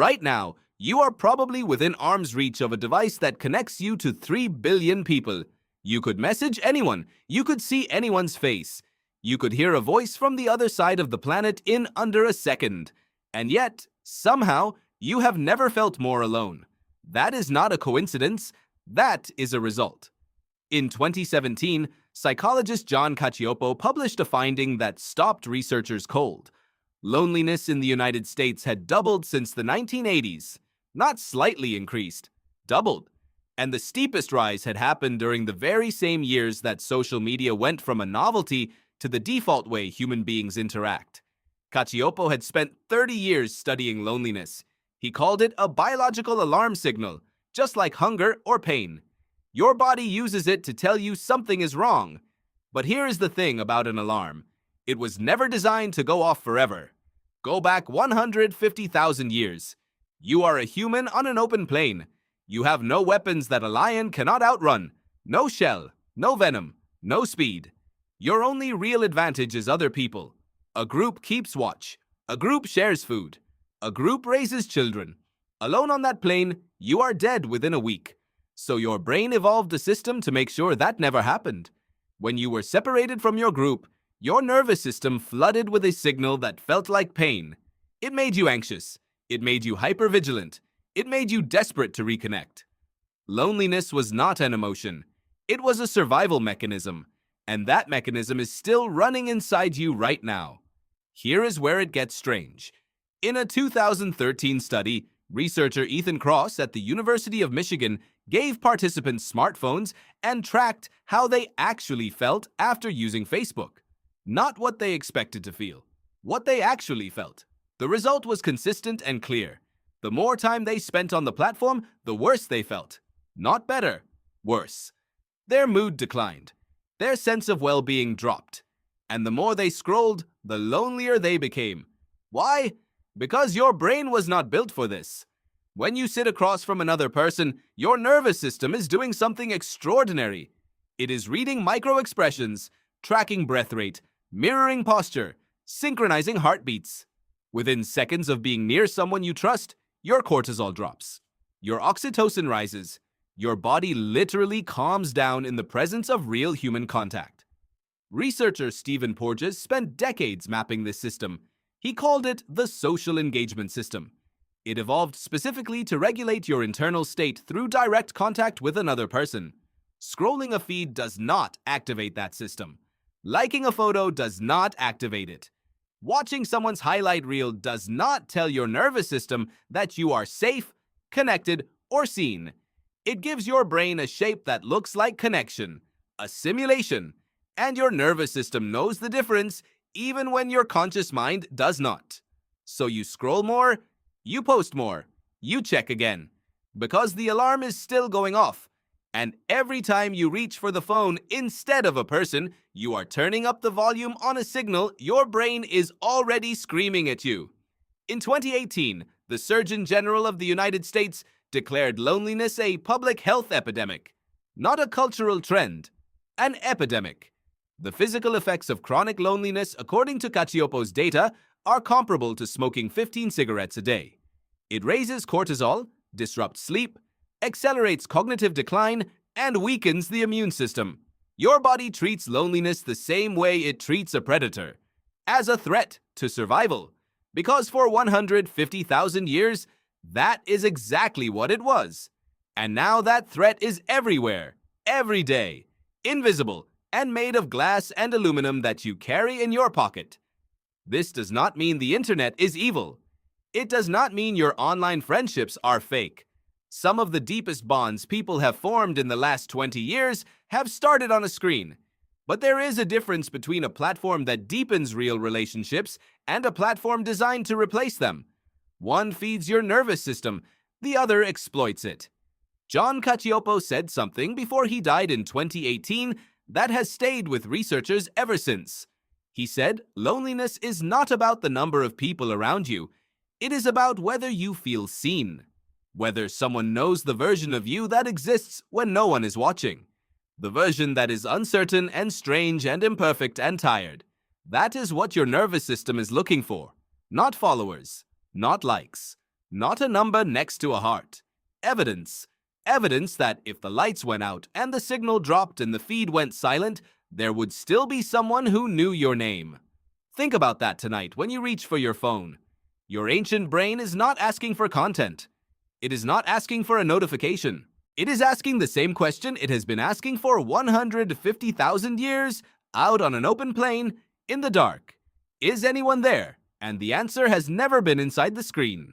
Right now, you are probably within arm's reach of a device that connects you to 3 billion people. You could message anyone. You could see anyone's face. You could hear a voice from the other side of the planet in under a second. And yet, somehow, you have never felt more alone. That is not a coincidence. That is a result. In 2017, psychologist John Cacioppo published a finding that stopped researchers cold. Loneliness in the United States had doubled since the 1980s. Not slightly increased, doubled. And the steepest rise had happened during the very same years that social media went from a novelty to the default way human beings interact. Cacioppo had spent 30 years studying loneliness. He called it a biological alarm signal, just like hunger or pain. Your body uses it to tell you something is wrong. But here is the thing about an alarm. It was never designed to go off forever. Go back 150,000 years. You are a human on an open plain. You have no weapons that a lion cannot outrun. No shell, no venom, no speed. Your only real advantage is other people. A group keeps watch. A group shares food. A group raises children. Alone on that plain, you are dead within a week. So your brain evolved a system to make sure that never happened. When you were separated from your group, your nervous system flooded with a signal that felt like pain. It made you anxious. It made you hypervigilant. It made you desperate to reconnect. Loneliness was not an emotion. It was a survival mechanism. And that mechanism is still running inside you right now. Here is where it gets strange. In a 2013 study, researcher Ethan Cross at the University of Michigan gave participants smartphones and tracked how they actually felt after using Facebook. Not what they expected to feel, what they actually felt. The result was consistent and clear. The more time they spent on the platform, the worse they felt. Not better, worse. Their mood declined. Their sense of well-being dropped. And the more they scrolled, the lonelier they became. Why? Because your brain was not built for this. When you sit across from another person, your nervous system is doing something extraordinary. It is reading micro-expressions, tracking breath rate, mirroring posture, synchronizing heartbeats. Within seconds of being near someone you trust, your cortisol drops. Your oxytocin rises. Your body literally calms down in the presence of real human contact. Researcher Stephen Porges spent decades mapping this system. He called it the social engagement system. It evolved specifically to regulate your internal state through direct contact with another person. Scrolling a feed does not activate that system. Liking a photo does not activate it. Watching someone's highlight reel does not tell your nervous system that you are safe, connected, or seen. It gives your brain a shape that looks like connection, a simulation, and your nervous system knows the difference even when your conscious mind does not. So you scroll more, you post more, you check again, because the alarm is still going off. And every time you reach for the phone instead of a person, you are turning up the volume on a signal your brain is already screaming at you. In 2018, the Surgeon General of the United States declared loneliness a public health epidemic, not a cultural trend, an epidemic. The physical effects of chronic loneliness, according to Cacioppo's data, are comparable to smoking 15 cigarettes a day. It raises cortisol, disrupts sleep, accelerates cognitive decline, and weakens the immune system. Your body treats loneliness the same way it treats a predator, as a threat to survival. Because for 150,000 years, that is exactly what it was. And now that threat is everywhere, every day, invisible, and made of glass and aluminum that you carry in your pocket. This does not mean the internet is evil. It does not mean your online friendships are fake. Some of the deepest bonds people have formed in the last 20 years have started on a screen. But there is a difference between a platform that deepens real relationships and a platform designed to replace them. One feeds your nervous system, the other exploits it. John Cacioppo said something before he died in 2018 that has stayed with researchers ever since. He said, loneliness is not about the number of people around you. It is about whether you feel seen. Whether someone knows the version of you that exists when no one is watching. The version that is uncertain and strange and imperfect and tired. That is what your nervous system is looking for. Not followers, not likes, not a number next to a heart. Evidence. Evidence that if the lights went out and the signal dropped and the feed went silent, there would still be someone who knew your name. Think about that tonight when you reach for your phone. Your ancient brain is not asking for content. It is not asking for a notification. It is asking the same question it has been asking for 150,000 years, out on an open plain, in the dark. Is anyone there? And the answer has never been inside the screen.